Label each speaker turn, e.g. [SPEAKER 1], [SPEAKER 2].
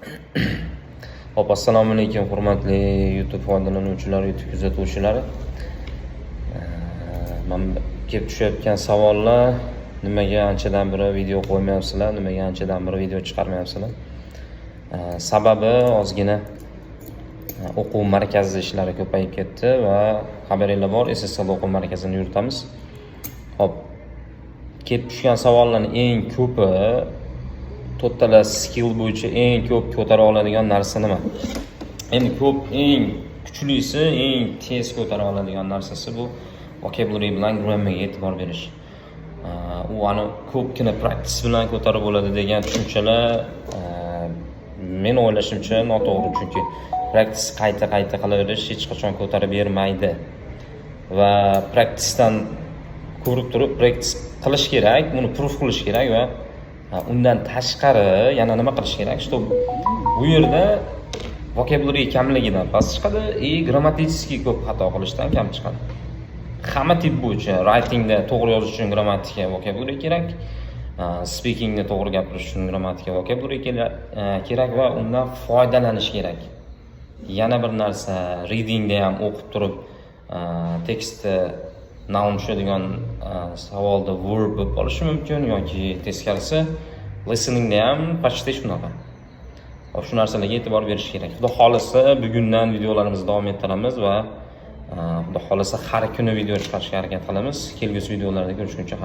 [SPEAKER 1] Hop, assalomu alaykum hurmatli YouTube foydalanuvchilari, YouTube kuzatuvchilari. Men kelib tushayotgan savollar, nimaga anchadan beri video qo'ymayapsizlar, nimaga anchadan beri video chiqarmayapsizlar? Sababi ozgina o'quv markazi ishlari ko'payib ketdi va xabaringlar bor, SSL o'quv markazini yuritamiz. Hop, kelib tushgan savollarning eng ko'pi total skill bo'yicha eng ko'p ko'tara oladigan narsa nima? Eng kuchlisi, eng tez ko'tara oladigan narsasi bu vocabulary bilan grammarga e'tibor berish. U ani ko'pgina practice bilan ko'tarib bo'ladi degan tushunchalar men o'ylashimcha noto'g'ri, chunki practice qayta qilaverish hech qachon ko'tarib bermaydi. Va practicedan ko'rib turib practice qilish kerak, buni proof qilish kerak va undan tashqari yana nima qilish kerak? Bu yerda vocabulary kamligidan past chiqadi, grammatический ko'p xato qilishdan kam chiqadi. Hamma tip bo'yicha writingda to'g'ri yozish uchun grammatika, vocabulary kerak, speakingda to'g'ri gapirish uchun grammatika, vocabulary kerak va undan foydalanish kerak. Yana bir narsa, readingda ham o'qib turib tekstni noun tushadigan savolda verb bo'lib qolishi mumkin yoki teskarisi listeningda ham почти shunaqa. Shu narsalarga e'tibor berish kerak. Xudo xolisa bugundan videolarimizni davom ettiramiz va xudo xolisa har kuni video chiqarishga harakat qilamiz. Kelgusi videolarda ko'rishguncha